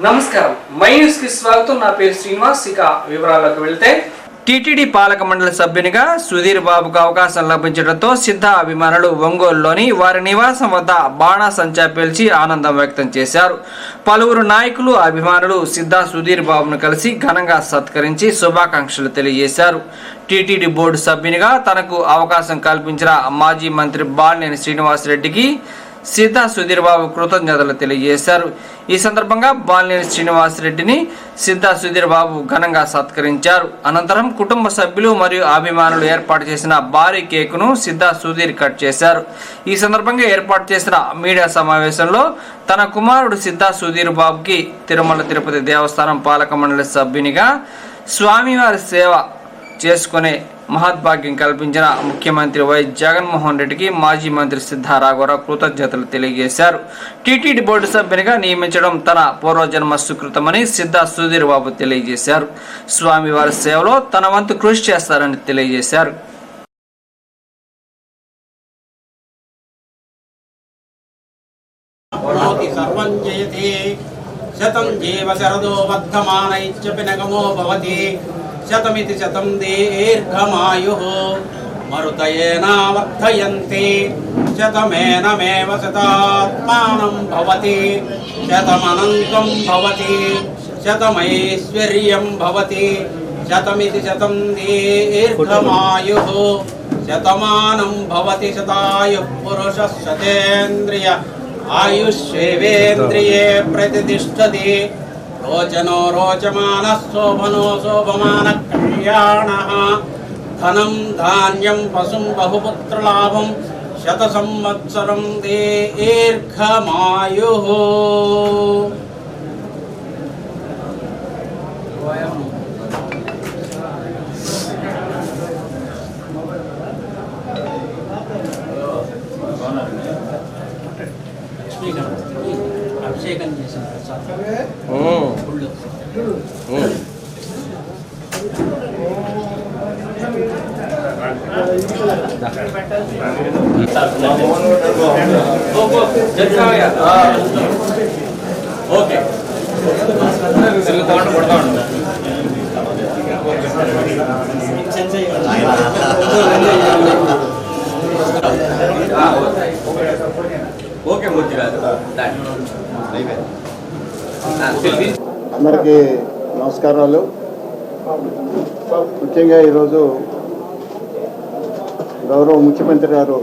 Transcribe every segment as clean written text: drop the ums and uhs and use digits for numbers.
నమస్కారం, my news కి స్వాగతం. నా పేరు శ్రీనివాస్. ఇక వివరాల్లోకి వెళ్తే, టీటీడీ పాలక మండలి సభ్యునిగా సుధీర్ బాబుకు అవకాశం లభించడంతో సిద్ధ అభిమానులు ఒంగోలులోని వారి నివాసం వద్ద బాణాసంచా పేల్చి ఆనందం వ్యక్తం చేశారు. పలువురు నాయకులు, అభిమానులు సిద్ధ సుధీర్ బాబును కలిసి ఘనంగా సత్కరించి శుభాకాంక్షలు తెలియజేశారు. టీటీడీ బోర్డు సభ్యునిగా తనకు అవకాశం కల్పించిన మాజీ మంత్రి బాలినేని శ్రీనివాసరెడ్డికి సిద్ధ సుధీర్ బాబు కృతజ్ఞతలు తెలియజేశారు. ఈ సందర్భంగా బాలినేని శ్రీనివాసరెడ్డిని సిద్ధ సుధీర్ బాబు ఘనంగా సత్కరించారు. అనంతరం కుటుంబ సభ్యులు మరియు అభిమానులు ఏర్పాటు చేసిన భారీ కేకును సిద్ధ సుధీర్ కట్ చేశారు. ఈ సందర్భంగా ఏర్పాటు చేసిన మీడియా సమావేశంలో తన కుమారుడు సిద్ధ సుధీర్ బాబుకి తిరుమల తిరుపతి దేవస్థానం పాలక మండలి సభ్యునిగా స్వామివారి సేవ చేసుకునే మహద్భాగ్యం కల్పించిన ముఖ్యమంత్రి వైఎస్ జగన్మోహన్ రెడ్డికి మాజీ మంత్రి సిద్ధ రాఘవరావు కృతజ్ఞతలు తెలియజేశారు. టీటీడీ బోర్డు సభ్యునిగా నియమించడం తన పూర్వజన్మ సుకృతమని సిద్ధ సుధీర్ బాబు తెలియజేశారు. స్వామివారి సేవలో తన వంతు కృషి చేస్తారని తెలియజేశారు. శతమితి శతం దీర్ఘమాయుః మరుతయేనావర్ధయంతి శతమేనమేవ శతాత్మానం భవతి శతమనంతం భవతి శతమైశ్వర్యం భవతి శతమితి శతం దీర్ఘమాయుః శతమానం భవతి శతాయుః పురుషः శతేంద్రియ ఆయుష్యేవేంద్రియే ప్రతిష్ఠతి రోచనో రోచమానః శోభనో శోభమానః కళ్యాణః ధనం ధాన్యం పశుం బహుపుత్రలాభం శత సంవత్సరం దీర్ఘమాయుః. అభిషేకం చేసిన ఓకే ఓకే అందరికీ నమస్కారాలు. ముఖ్యంగా ఈరోజు గౌరవ ముఖ్యమంత్రి గారు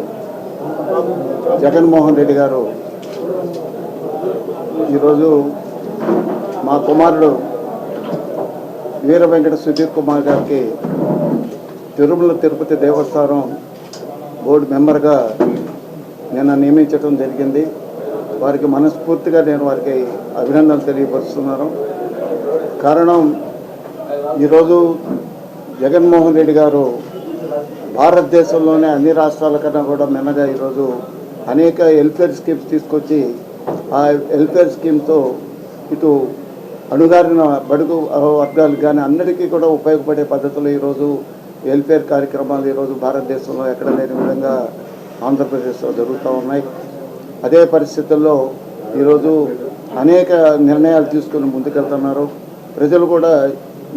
జగన్మోహన్ రెడ్డి గారు ఈరోజు మా కుమారుడు వీర వెంకట సుధీర్ కుమార్ గారికి తిరుమల తిరుపతి దేవస్థానం బోర్డు మెంబర్గా నిన్న నియమించడం జరిగింది. వారికి మనస్ఫూర్తిగా నేను వారికి అభినందనలు తెలియపరుస్తున్నాను. కారణం, ఈరోజు జగన్మోహన్ రెడ్డి గారు భారతదేశంలోనే అన్ని రాష్ట్రాల కన్నా కూడా మిన్నగా ఈరోజు అనేక వెల్ఫేర్ స్కీమ్స్ తీసుకొచ్చి ఆ వెల్ఫేర్ స్కీమ్తో ఇటు అణుగారిన బడుగు వర్గాలకు కానీ అందరికీ కూడా ఉపయోగపడే పద్ధతిలో ఈరోజు వెల్ఫేర్ కార్యక్రమాలు ఈరోజు భారతదేశంలో ఎక్కడ లేని విధంగా ఆంధ్రప్రదేశ్లో జరుగుతూ ఉన్నాయి. అదే పరిస్థితుల్లో ఈరోజు అనేక నిర్ణయాలు తీసుకుని ముందుకెళ్తున్నారు. ప్రజలు కూడా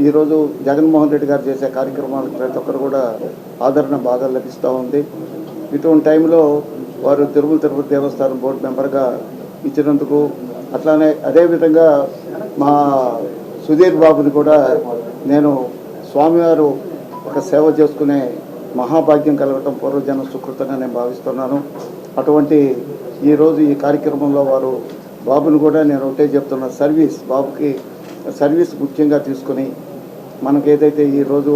ఈరోజు జగన్మోహన్ రెడ్డి గారు చేసే కార్యక్రమాలకు ప్రతి ఒక్కరు కూడా ఆదరణ బాగా లభిస్తూ ఉంది. ఇటువంటి టైంలో వారు తిరుమల తిరుపతి దేవస్థానం బోర్డు మెంబర్గా ఇచ్చినందుకు, అట్లానే అదేవిధంగా మా సుధీర్ బాబుని కూడా నేను స్వామివారు ఒక సేవ చేసుకునే మహాభాగ్యం కలగటం పూర్వజన్మ సుకృతంగా నేను భావిస్తున్నాను. అటువంటి ఈరోజు ఈ కార్యక్రమంలో వారు బాబుని కూడా నేను ఒకటే చెప్తున్నా, బాబుకి సర్వీస్ ముఖ్యంగా తీసుకుని మనకేదైతే ఈరోజు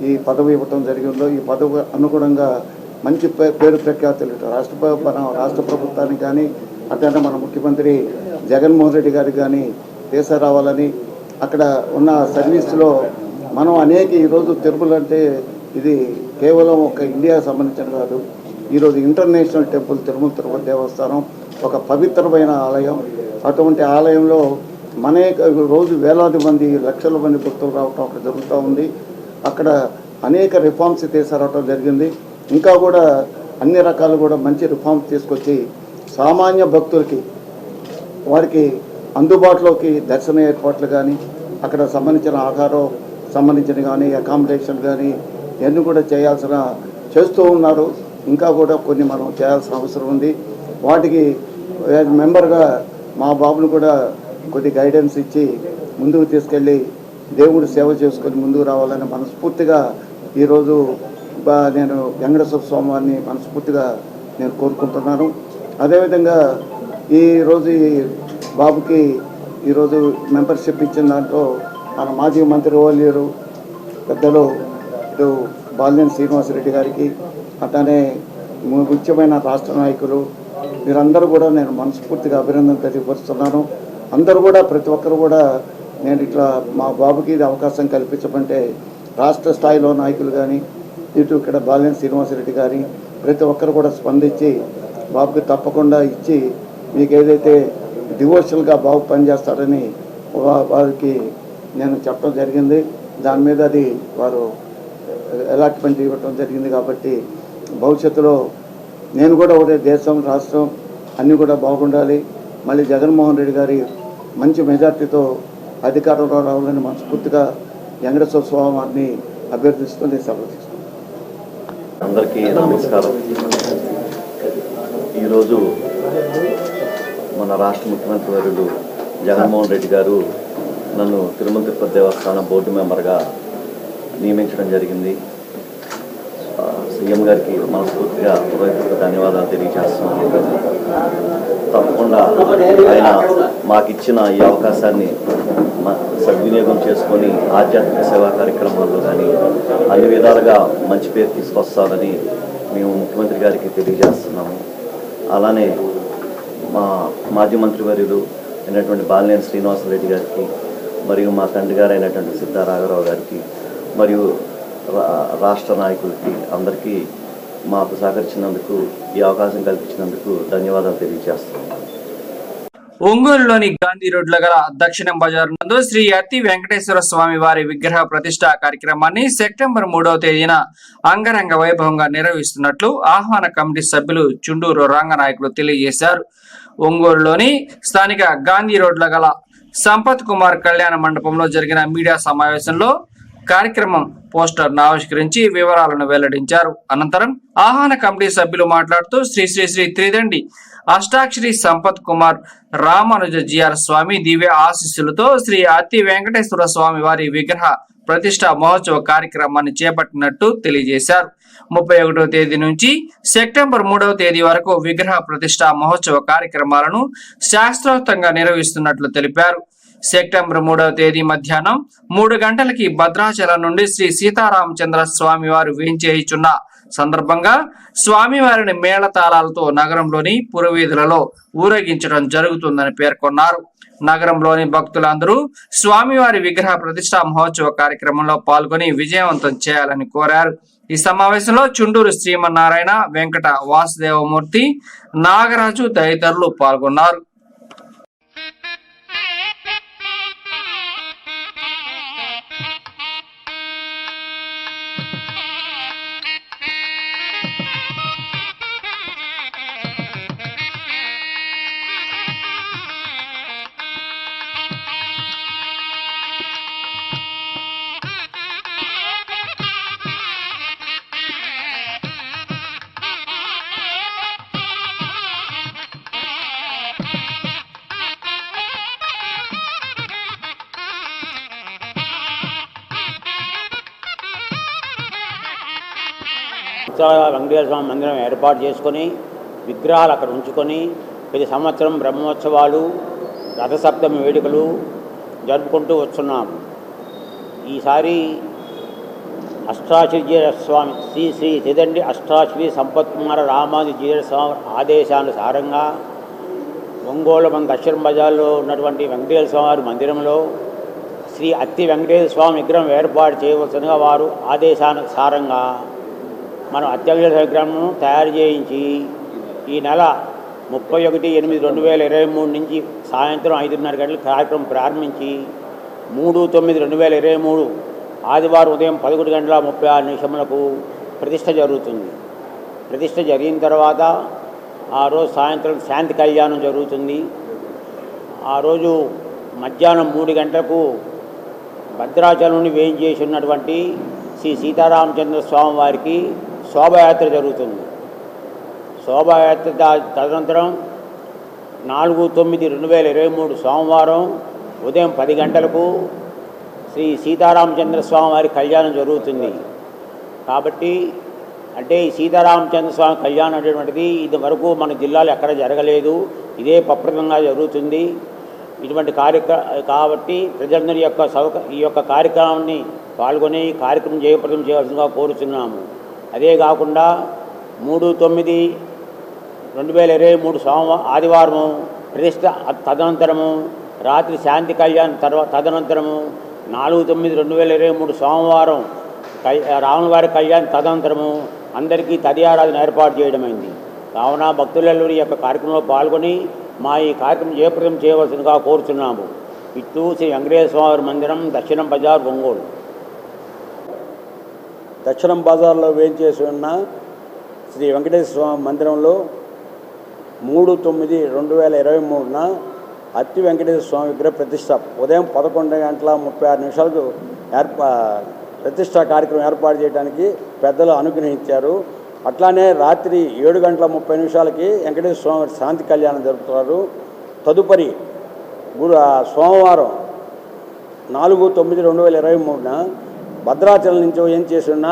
ఈ పదవి ఇవ్వటం జరిగిందో ఈ పదవి అనుగుణంగా మంచి పేరు ప్రఖ్యాతులు రాష్ట్ర ప్రభుత్వానికి కానీ అట్లనే మన ముఖ్యమంత్రి జగన్మోహన్ రెడ్డి గారికి కానీ తీసుకురావాలని, అక్కడ ఉన్న సర్వీస్లో మనం అనేక ఈరోజు తిరుమల అంటే ఇది కేవలం ఒక ఇండియాకి సంబంధించిన కాదు, ఈరోజు ఇంటర్నేషనల్ టెంపుల్ తిరుమల తిరుపతి దేవస్థానం ఒక పవిత్రమైన ఆలయం. అటువంటి ఆలయంలో రోజు వేలాది మంది, లక్షల మంది భక్తులు రావటం అక్కడ జరుగుతూ ఉంది. అక్కడ అనేక రిఫార్మ్స్ తీసుకురావటం జరిగింది. ఇంకా కూడా అన్ని రకాలు కూడా మంచి రిఫార్మ్స్ తీసుకొచ్చి సామాన్య భక్తులకి వారికి అందుబాటులోకి దర్శన ఏర్పాట్లు కానీ అక్కడ సంబంధించిన ఆహారం సంబంధించిన కానీ అకామిడేషన్ కానీ ఇవన్నీ కూడా చేస్తూ ఉన్నారు. ఇంకా కూడా కొన్ని మనం చేయాల్సిన అవసరం ఉంది. వాటికి మెంబర్గా మా బాబును కూడా కొద్ది గైడెన్స్ ఇచ్చి ముందుకు తీసుకెళ్ళి దేవుడు సేవ చేసుకొని ముందుకు రావాలని మనస్ఫూర్తిగా ఈరోజు నేను వెంకటేశ్వర స్వామి వారిని మనస్ఫూర్తిగా నేను కోరుకుంటున్నాను. అదేవిధంగా ఈరోజు ఈ బాబుకి ఈరోజు మెంబర్షిప్ ఇచ్చిన దాంట్లో మన మాజీ మంత్రి ఓలేరు పెద్దలు ఇటు బాలినేని శ్రీనివాసరెడ్డి గారికి, అట్లానే ముఖ్యమైన రాష్ట్ర నాయకులు మీరందరూ కూడా నేను మనస్ఫూర్తిగా అభినందన తెలియపరుస్తున్నాను. అందరూ కూడా ప్రతి ఒక్కరు కూడా నేను ఇట్లా మా బాబుకి ఇది అవకాశం కల్పించమంటే రాష్ట్ర స్థాయిలో నాయకులు కానీ ఇటు ఇక్కడ బాలినేని శ్రీనివాసరెడ్డి గారి ప్రతి ఒక్కరు కూడా స్పందించి బాబుకి తప్పకుండా ఇచ్చి మీకు ఏదైతే డివోషనల్గా బాబు పనిచేస్తారని వారికి నేను చెప్పడం జరిగింది. దాని మీద అది వారు అలాట్మెంట్ ఇవ్వటం జరిగింది. కాబట్టి భవిష్యత్తులో నేను కూడా ఒకటే దేశం రాష్ట్రం అన్నీ కూడా బాగుండాలి. మళ్ళీ జగన్మోహన్ రెడ్డి గారి మంచి మెజార్టీతో అధికారంలో రావాలని మనస్ఫూర్తిగా వెంకటేశ్వర స్వామి వారిని అభ్యర్థిస్తూ నేను సెలవు తీసుకున్నాను. అందరికీ నమస్కారం. ఈరోజు మన రాష్ట్ర ముఖ్యమంత్రి వర్యులు జగన్మోహన్ రెడ్డి గారు నన్ను తిరుమల తిరుపతి దేవస్థానం బోర్డు మెంబర్గా నియమించడం జరిగింది. సీఎం గారికి మనస్ఫూర్తిగా హృదయపూర్వక ధన్యవాదాలు తెలియజేస్తున్నాను. తప్పకుండా ఆయన మాకిచ్చిన ఈ అవకాశాన్ని సద్వినియోగం చేసుకొని ఆధ్యాత్మిక సేవా కార్యక్రమాల్లో కానీ అన్ని విధాలుగా మంచి పేరు తీసుకొస్తారని మేము ముఖ్యమంత్రి గారికి తెలియజేస్తున్నాము. అలానే మా మాజీ మంత్రివర్యులు అయినటువంటి బాలినేని శ్రీనివాసరెడ్డి గారికి, మరియు మా తండ్రి గారు అయినటువంటి సిద్ధా రాఘవరావు గారికి, మరియు రాష్ట్ర నాయకులకి అందరికీ మాకు సహకరించినందుకు, ఈ అవకాశం కల్పించినందుకు ధన్యవాదాలు తెలియజేస్తున్నాను. ఒంగోలులోని గాంధీ రోడ్ల గల దక్షిణం బజార్ నందు శ్రీ అత్తి వెంకటేశ్వర స్వామి వారి విగ్రహ ప్రతిష్ఠా కార్యక్రమాన్ని సెప్టెంబర్ 3వ తేదీన అంగరంగ వైభవంగా నిర్వహిస్తున్నట్లు ఆహ్వాన కమిటీ సభ్యులు చుండూరు రంగనాయకులు తెలియజేశారు. ఒంగోలులోని స్థానిక గాంధీ రోడ్ల గల సంపత్ కుమార్ కళ్యాణ మండపంలో జరిగిన మీడియా సమావేశంలో కార్యక్రమం పోస్టర్ను ఆవిష్కరించి వివరాలను వెల్లడించారు. అనంతరం ఆహ్వాన కమిటీ సభ్యులు మాట్లాడుతూ శ్రీ శ్రీ శ్రీ త్రిదండి అష్టాక్షరి సంపత్ కుమార్ రామానుజ జిఆర్ స్వామి దివ్య ఆశీస్సులతో శ్రీ అత్తి వెంకటేశ్వర స్వామి వారి విగ్రహ ప్రతిష్ఠా మహోత్సవ కార్యక్రమాన్ని చేపట్టినట్టు తెలియజేశారు. 31వ తేదీ నుంచి సెప్టెంబర్ 3వ తేదీ వరకు విగ్రహ ప్రతిష్ఠా మహోత్సవ కార్యక్రమాలను శాస్త్రోక్తంగా నిర్వహిస్తున్నట్లు తెలిపారు. సెప్టెంబర్ 3వ తేదీ మధ్యాహ్నం 3 గంటలకి భద్రాచలం నుండి శ్రీ సీతారామచంద్ర స్వామి వారు వేంచేయుచున్న సందర్భంగా స్వామివారిని మేళతాళాలతో నగరంలోని పురవీధులలో ఊరేగించడం జరుగుతుందని పేర్కొన్నారు. నగరంలోని భక్తులందరూ స్వామివారి విగ్రహ ప్రతిష్ఠా మహోత్సవ కార్యక్రమంలో పాల్గొని విజయవంతం చేయాలని కోరారు. ఈ సమావేశంలో చుండూరు శ్రీమన్నారాయణ, వెంకట వాసుదేవమూర్తి, నాగరాజు తదితరులు పాల్గొన్నారు. వెంకటేశ్వర స్వామి మందిరం ఏర్పాటు చేసుకొని విగ్రహాలు అక్కడ ఉంచుకొని ప్రతి సంవత్సరం బ్రహ్మోత్సవాలు, రథసప్తమి వేడుకలు జరుపుకుంటూ వస్తున్నాం. ఈసారి అష్టాశ్రీ స్వామి శ్రీ శ్రీ త్రిదండి అష్టాశ్రీ సంపత్ కుమార రామానుజ స్వామి ఆదేశానుసారంగా ఒంగోలు మన దక్షిణ బజార్లో ఉన్నటువంటి వెంకటేశ్వర స్వామి మందిరంలో శ్రీ అత్తి వెంకటేశ్వర స్వామి విగ్రహం ఏర్పాటు చేయవలసిందిగా వారు ఆదేశానుసారంగా మనం అత్యవసర విగ్రహంను తయారు చేయించి ఈ నెల 31/8/2023 నుంచి సాయంత్రం 5:30 గంటలకు కార్యక్రమం ప్రారంభించి 3/9/2023 ఆదివారం ఉదయం 11:36 ప్రతిష్ఠ జరుగుతుంది. ప్రతిష్ఠ జరిగిన తర్వాత ఆ రోజు సాయంత్రం శాంతి కళ్యాణం జరుగుతుంది. ఆ రోజు మధ్యాహ్నం 3 గంటలకు భద్రాచలంని వేయించేసి ఉన్నటువంటి శ్రీ సీతారామచంద్ర స్వామి వారికి శోభయాత్ర జరుగుతుంది. శోభాయాత్ర తదనంతరం 4/9/2023 సోమవారం ఉదయం 10 గంటలకు శ్రీ సీతారామచంద్ర స్వామి వారి కళ్యాణం జరుగుతుంది. కాబట్టి అంటే ఈ సీతారామచంద్ర స్వామి కళ్యాణం అనేటువంటిది ఇదివరకు మన జిల్లాలో ఎక్కడ జరగలేదు, ఇదే ప్రప్రదంగా జరుగుతుంది. ఇటువంటి కాబట్టి ప్రజలందరి యొక్క ఈ యొక్క కార్యక్రమాన్ని పాల్గొని కార్యక్రమం జయప్రదం చేయవలసిందిగా కోరుతున్నాము. అదే కాకుండా 3/9/2023 ఆదివారము ప్రతిష్ట తదనంతరము రాత్రి శాంతి కళ్యాణ్ తదనంతరము 4/9/2023 సోమవారం రాములవారి కళ్యాణ్ తదనంతరము అందరికీ తదియారాధన ఏర్పాటు చేయడమైంది. కావున భక్తులలో ఈ యొక్క కార్యక్రమంలో పాల్గొని మా ఈ కార్యక్రమం జయప్రదం చేయవలసిందిగా కోరుతున్నాము. ఇట్లు శ్రీ వెంకటేశ్వర స్వామి మందిరం, దక్షిణం బజార్, ఒంగోలు. దక్షిణం బజార్లో వేయించేసి ఉన్న శ్రీ వెంకటేశ్వర స్వామి మందిరంలో 3/9/2023 అత్తి వెంకటేశ్వర స్వామి విగ్రహ ప్రతిష్ట ఉదయం 11:36 ప్రతిష్టా కార్యక్రమం ఏర్పాటు చేయడానికి పెద్దలు అనుగ్రహించారు. అట్లానే రాత్రి 7:30 వెంకటేశ్వర స్వామి శాంతి కళ్యాణం జరుపుతున్నారు. తదుపరి సోమవారం 4/9/2023 భద్రాచలం నుంచి ఏం చేసిన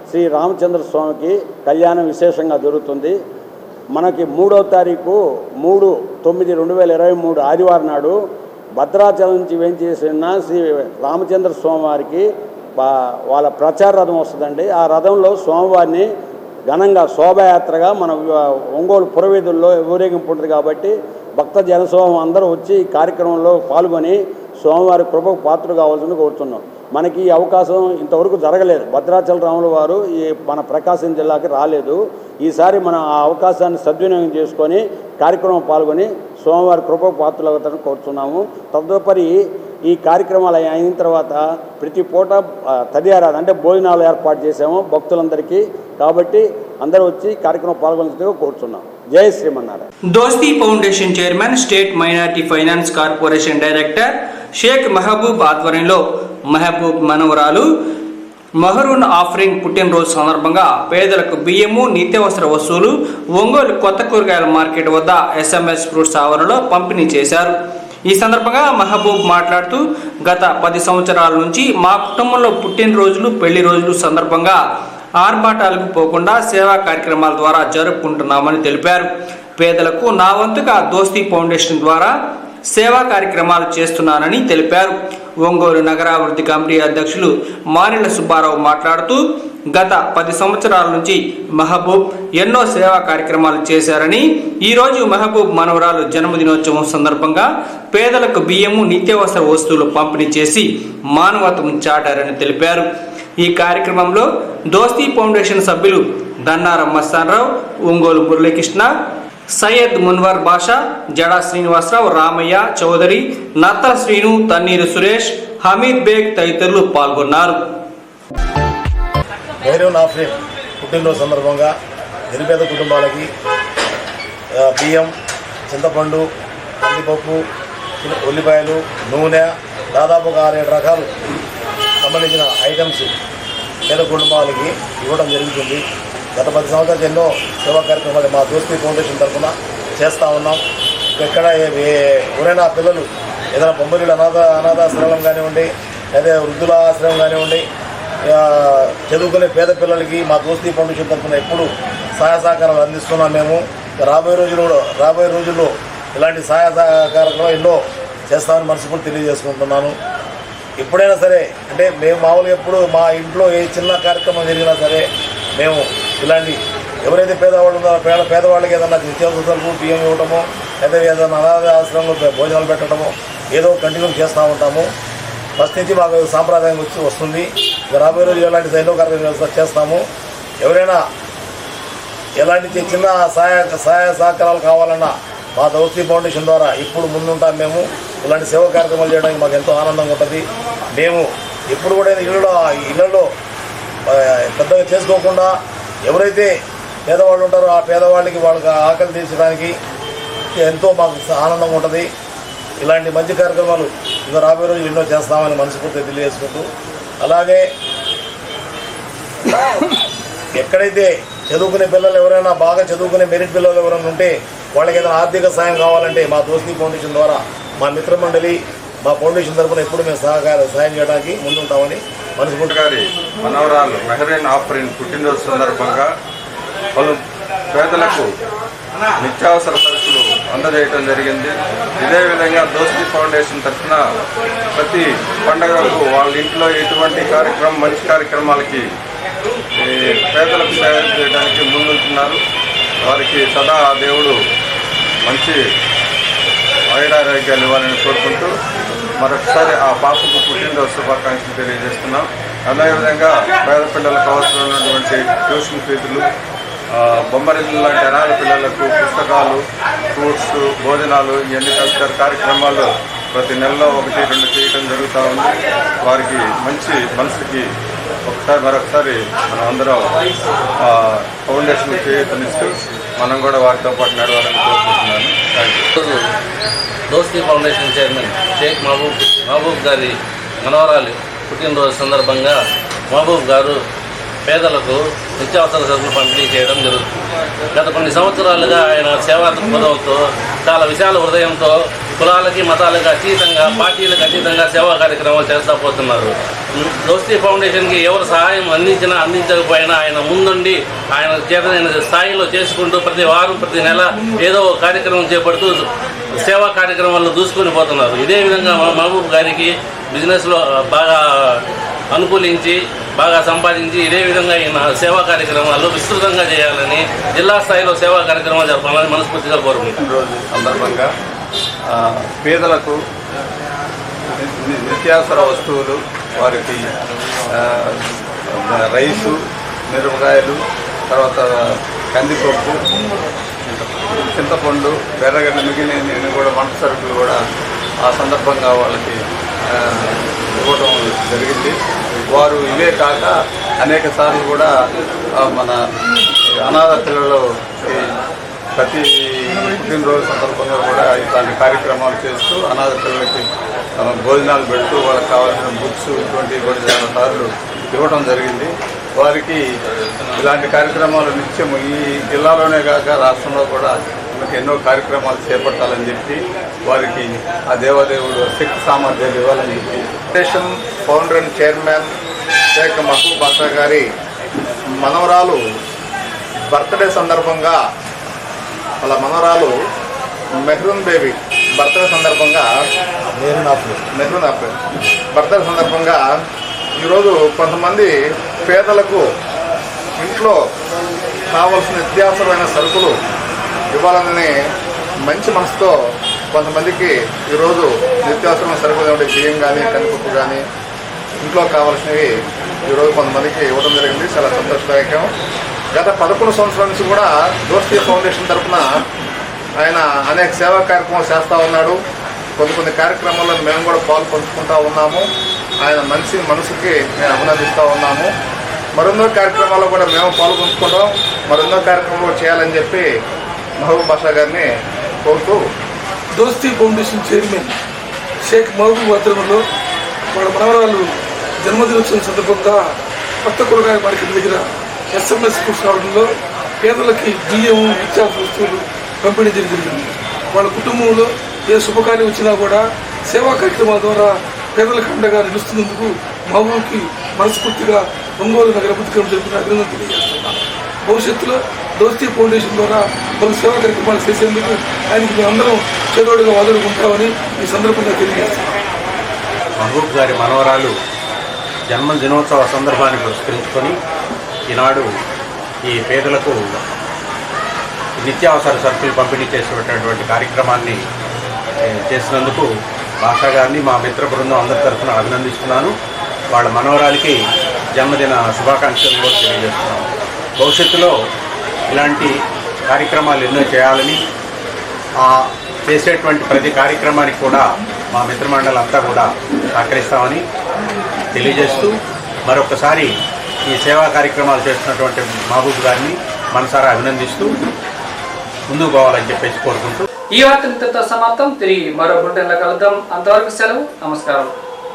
శ్రీ రామచంద్ర స్వామికి కళ్యాణం విశేషంగా జరుగుతుంది. మనకి 3వ తారీఖు 3/9/2023 ఆదివారం నాడు భద్రాచలం నుంచి ఏం చేసిన శ్రీ రామచంద్ర స్వామి వారికి వాళ్ళ ప్రచార రథం వస్తుందండి. ఆ రథంలో స్వామివారిని ఘనంగా శోభయాత్రగా మన ఒంగోలు పురవీధుల్లో ఊరేగింపు ఉంటుంది. కాబట్టి భక్త జనసమూహం అందరూ వచ్చి ఈ కార్యక్రమంలో పాల్గొని స్వామివారి కృపకు పాత్ర కావాల్సింది కోరుతున్నాం. మనకి ఈ అవకాశం ఇంతవరకు జరగలేదు. భద్రాచల రాముల వారు ఈ మన ప్రకాశం జిల్లాకి రాలేదు. ఈసారి మనం ఆ అవకాశాన్ని సద్వినియోగం చేసుకొని కార్యక్రమం పాల్గొని స్వామివారి కృపకు పాత్రలు అవుతారని కోరుతున్నాము. తదుపరి ఈ కార్యక్రమాలు అయిన తర్వాత ప్రతి పూట తదియారాధన అంటే భోజనాలు ఏర్పాటు చేసాము భక్తులందరికీ. కాబట్టి అందరూ వచ్చి కార్యక్రమం పాల్గొనాల్సిందిగా కోరుతున్నాం. జై Srimannarayana. Dosti foundation chairman, state minority finance corporation director Sheikh Mahaboob ఆధ్వర్యంలో మహబూబ్ మనవరాలు మహరూన్ ఆఫరింగ్ పుట్టినరోజు సందర్భంగా పేదలకు బియ్యము, నిత్యావసర వస్తువులు ఒంగోలు కొత్త కూరగాయల మార్కెట్ వద్ద SMS ఫ్రూట్స్ ఆవరణలో పంపిణీ చేశారు. ఈ సందర్భంగా మహబూబ్ మాట్లాడుతూ గత 10 సంవత్సరాల నుంచి మా కుటుంబంలో పుట్టినరోజులు, పెళ్లి రోజులు సందర్భంగా ఆర్భాటాలకు పోకుండా సేవా కార్యక్రమాల ద్వారా జరుపుకుంటున్నామని తెలిపారు. పేదలకు నా వంతుగా దోస్తీ ఫౌండేషన్ ద్వారా సేవా కార్యక్రమాలు చేస్తున్నానని తెలిపారు. ఒంగోలు నగరాభివృద్ధి కమిటీ అధ్యక్షులు మారెళ్ల సుబ్బారావు మాట్లాడుతూ గత 10 సంవత్సరాల నుంచి మహబూబ్ ఎన్నో సేవా కార్యక్రమాలు చేశారని, ఈరోజు మహబూబ్ మనవరాలు జన్మదినోత్సవం సందర్భంగా పేదలకు బియ్యము, నిత్యావసర వస్తువులు పంపిణీ చేసి మానవత్వం చాటారని తెలిపారు. ఈ కార్యక్రమంలో దోస్తీ ఫౌండేషన్ సభ్యులు దన్నారం మస్తానరావు, ఒంగోలు మురళీకృష్ణ, సయ్యద్ మున్వర్ బాషా, జడా శ్రీనివాసరావు, రామయ్య చౌదరి, నత్తల శ్రీను, తన్నీరు సురేష్, హమీద్ బేగ్ తదితరులు పాల్గొన్నారు. మహరూన్ ఆఫరింగ్ పుట్టినరోజు సందర్భంగా నిరుపేద కుటుంబాలకి బియ్యం, చింతపండు, కందిపప్పు, ఉల్లిపాయలు, నూనె దాదాపు 6-7 రకాలు సంబంధించిన ఐటమ్స్ పేద కుటుంబాలకి ఇవ్వడం జరుగుతుంది. గత 10 సంవత్సరాలు ఎన్నో సేవా కార్యక్రమాలు మా దోస్తీ ఫౌండేషన్ తరఫున చేస్తూ ఉన్నాం. ఎక్కడ ఎవరైనా పిల్లలు ఏదైనా బొమ్మరిల అనాథాశ్రమం కానివ్వండి, లేదా వృద్ధుల ఆశ్రమం కానివ్వండి, చదువుకునే పేద పిల్లలకి మా దోస్తీ ఫౌండేషన్ తరఫున ఎప్పుడు సహాయ సహకారాలు అందిస్తున్నాం. మేము రాబోయే రోజుల్లో ఇలాంటి సహాయ సహకారాలు ఎన్నో చేస్తామని మనస్ఫూర్తి తెలియజేసుకుంటున్నాను. ఎప్పుడైనా సరే అంటే మేము మామూలుగా ఎప్పుడు మా ఇంట్లో ఏ చిన్న కార్యక్రమం జరిగినా సరే మేము ఇలాంటి ఎవరైతే పేదవాళ్ళు ఉన్నారో పేదవాళ్ళకి ఏదైనా నిత్యావసరాలు బియ్యం ఇవ్వటము, లేదా ఏదైనా అనాథ ఆశ్రమంలో భోజనాలు పెట్టడము ఏదో కంటిన్యూ చేస్తూ ఉంటాము. ఫస్ట్ నుంచి మాకు సాంప్రదాయం వస్తుంది. రాబోయే రోజు ఎలాంటి ఎన్నో కార్యక్రమాలు చేస్తాము. ఎవరైనా ఎలాంటి చిన్న సహాయ సహకారాలు కావాలన్నా మా దోస్తీ ఫౌండేషన్ ద్వారా ఇప్పుడు ముందుంటాం. మేము ఇలాంటి సేవా కార్యక్రమాలు చేయడానికి మాకు ఎంతో ఆనందంగా ఉంటుంది. మేము ఎప్పుడు కూడా ఇళ్లలో పెద్దగా చేసుకోకుండా ఎవరైతే పేదవాళ్ళు ఉంటారో ఆ పేదవాళ్ళకి వాళ్ళకి ఆకలి తీర్చడానికి ఎంతో మాకు ఆనందంగా ఉంటుంది. ఇలాంటి మంచి కార్యక్రమాలు ఇంకా రాబోయే రోజులు ఎన్నో చేస్తామని మనస్ఫూర్తిగా తెలియజేసుకుంటూ, అలాగే ఎక్కడైతే చదువుకునే పిల్లలు ఎవరైనా బాగా చదువుకునే మెరిట్ పిల్లలు ఎవరైనా ఉంటే వాళ్ళకి ఏదైనా ఆర్థిక సాయం కావాలంటే మా దోస్తీ ఫౌండేషన్ ద్వారా మా మిత్రమండలి మా ఫౌండేషన్ తరఫున ఎప్పుడు మేము సాయం చేయడానికి ముందుంటామని మనస్ఫూర్తిగా. గారి మనవరాలు మెహరీన్ ఆఫ్రిన్ పుట్టినరోజు సందర్భంగా పలు పేదలకు నిత్యావసర సరుకులు అందజేయడం జరిగింది. ఇదే విధంగా దోస్తీ ఫౌండేషన్ తరఫున ప్రతి పండుగలకు వాళ్ళ ఇంట్లో ఎటువంటి కార్యక్రమం మంచి కార్యక్రమాలకి పేదలకు సేవ చేయడానికి ముందుంటున్నారు. వారికి సదా దేవుడు మంచి ఆయురారోగ్యాలు ఇవ్వాలని కోరుకుంటూ మరొకసారి ఆ పాపకు పుట్టినరోజు శుభాకాంక్షలు తెలియజేస్తున్నాం. అదేవిధంగా పేద పిల్లలకు అవసరమైనటువంటి ట్యూషన్ ఫీజులు, బొమ్మరిల్లు లాంటి అనాథ పిల్లలకు పుస్తకాలు, ఫ్రూట్స్, భోజనాలు ఇవన్నీ తదితర కార్యక్రమాలు ప్రతి నెలలో 1-2 చేయడం జరుగుతూ ఉంది. వారికి మంచి మనసుకి మరొకసారి మనం అందరం ఫౌండేషన్ చేయూతనిస్తూ మనం కూడా వారితో పాటు నడవాలని కోరుకుంటున్నాను. దోస్తీ ఫౌండేషన్ చైర్మన్ షేక్ మహబూబ్ గారి మనవరాలి పుట్టినరోజు సందర్భంగా మహబూబ్ గారు పేదలకు నిత్యావసర సరుకులు పంపిణీ చేయడం జరుగుతుంది. గత కొన్ని సంవత్సరాలుగా ఆయన సేవా దృక్పథంతో చాలా విశాల హృదయంతో కులాలకి మతాలకు అతీతంగా, పార్టీలకు అతీతంగా సేవా కార్యక్రమాలు చేస్తూ పోతున్నారు. దోస్తీ ఫౌండేషన్కి ఎవరు సహాయం అందించకపోయినా ఆయన ముందుండి ఆయన చేతనైన స్థాయిలో చేసుకుంటూ ప్రతి వారం ప్రతి నెల ఏదో కార్యక్రమం చేపడుతూ సేవా కార్యక్రమాల్లో దూసుకొని పోతున్నారు. ఇదే విధంగా మహబూబ్ గారికి బిజినెస్లో బాగా అనుకూలించి బాగా సంపాదించి ఇదే విధంగా ఈయన సేవా కార్యక్రమాలు విస్తృతంగా చేయాలని, జిల్లా స్థాయిలో సేవా కార్యక్రమాలు జరపాలని మనస్ఫూర్తిగా కోరుకుంటున్నాను. రోజు సందర్భంగా పేదలకు నిత్యావసర వస్తువులు, వారికి రైసు, మిరపకాయలు, తర్వాత కందిపప్పు, చింతపండు, ఎర్రగడ్డ, మిగిలిన కూడా వంట సరుకులు కూడా ఆ సందర్భంగా వాళ్ళకి ఇవ్వడం జరిగింది. వారు ఇవే కాక అనేక సార్లు కూడా మన అనాథ పిల్లలు ప్రతి పుట్టినరోజు సందర్భంగా కూడా ఇట్లాంటి కార్యక్రమాలు చేస్తూ అనాథ పిల్లలకి భోజనాలు పెడుతూ వాళ్ళకి కావాల్సిన బుక్స్ ఇటువంటివి కూడా చాలా సార్లు ఇవ్వడం జరిగింది. వారికి ఇలాంటి కార్యక్రమాలు నిత్యం ఈ జిల్లాలోనే కాక రాష్ట్రంలో కూడా మనకి ఎన్నో కార్యక్రమాలు చేపట్టాలని చెప్పి వారికి ఆ దేవదేవుడు శక్తి సామర్థ్యాలు ఇవ్వాలని చెప్పి foundation founder and chairman Sheikh Mahaboob Basha గారి మనవరాలు బర్త్డే సందర్భంగా వాళ్ళ మనవరాలు మెహ్రూన్ బేబీ బర్త్డే సందర్భంగా మెహ్రూన్ ఆఫ్రిన్ బర్త్డే సందర్భంగా ఈరోజు కొంతమంది పేదలకు ఇంట్లో కావలసిన నిత్యావసరమైన సరుకులు ఇవ్వాలని మంచి మనసుతో కొంతమందికి ఈరోజు నిత్యావసరమైన సరుకులు ఏమిటి బియ్యం కానీ కందిపప్పు కానీ ఇంట్లో కావాల్సినవి ఈరోజు కొంతమందికి ఇవ్వడం జరిగింది. చాలా సంతోషదాయకం. గత 11 సంవత్సరాల నుంచి కూడా దోస్తీ ఫౌండేషన్ తరఫున ఆయన అనేక సేవా కార్యక్రమాలు చేస్తూ ఉన్నాడు. కొన్ని కార్యక్రమాల్లో మేము కూడా పాలు పంచుకుంటూ ఉన్నాము. ఆయన మనసుకి మేము అభినందిస్తూ ఉన్నాము. మరెన్నో కార్యక్రమాల్లో కూడా మేము పాల్గొంచుకుంటాం. మరెన్నో కార్యక్రమాలు చేయాలని చెప్పి మహబూబ్ బాషా గారిని కోరుతూ దోస్తీ ఫౌండేషన్ చైర్మన్ షేక్ మహబూబ్ ఆధ్వర్యంలో వాళ్ళ మనవరాలు జన్మదినోత్సవం సందర్భంగా కొత్త కూరగాయల మార్కెట్ దగ్గర SMS స్కూల్స్ రావడంలో పేదలకి బియ్యం, నిత్యావసర వస్తువులు పంపిణీ జరిగింది. వాళ్ళ కుటుంబంలో ఏ శుభకార్యం వచ్చినా కూడా సేవా కార్యక్రమాల ద్వారా పేదలకు అండగా నిలుస్తున్నందుకు మహబూబ్కి మనస్ఫూర్తిగా ఒంగోలు నగర అభివృద్ధి జరిపిన అభినందన తెలియజేస్తున్నాను. భవిష్యత్తులో దోస్తీ ఫౌండేషన్ ద్వారా పలు సేవా కార్యక్రమాలు చేసేందుకు ఆయనకి మేమందరం చేదోడుగా వాదడుకుంటామని ఈ సందర్భంగా తెలియజేస్తున్నాం. మహబూబ్ గారి మనవరాలు జన్మదినోత్సవ సందర్భాన్ని పురస్కరించుకొని ఈనాడు ఈ పేదలకు నిత్యావసర సరుకులు పంపిణీ చేసేటటువంటి కార్యక్రమాన్ని చేసినందుకు బాషా గారిని మా మిత్ర బృందం అందరి తరఫున అభినందిస్తున్నాను. వాళ్ళ మనవరాలికి జన్మదిన శుభాకాంక్షలు కూడా తెలియజేస్తున్నాను. భవిష్యత్తులో ఇలాంటి కార్యక్రమాలు ఎన్నో చేయాలని, చేసేటువంటి ప్రతి కార్యక్రమానికి కూడా మా మిత్రమండలి అంతా కూడా సహకరిస్తామని తెలియజేస్తూ మరొకసారి ఈ సేవా కార్యక్రమాలు చేస్తున్నటువంటి మహబూబ్ గారిని మనసారా అభినందిస్తూ ముందుకు పోవాలని చెప్పేసి కోరుకుంటూ ఈ వార్త ఇంతటితో సమాప్తం. తిరిగి మరో బులెటిన్లో కలుద్దాం. అంతవరకు సెలవు. నమస్కారం.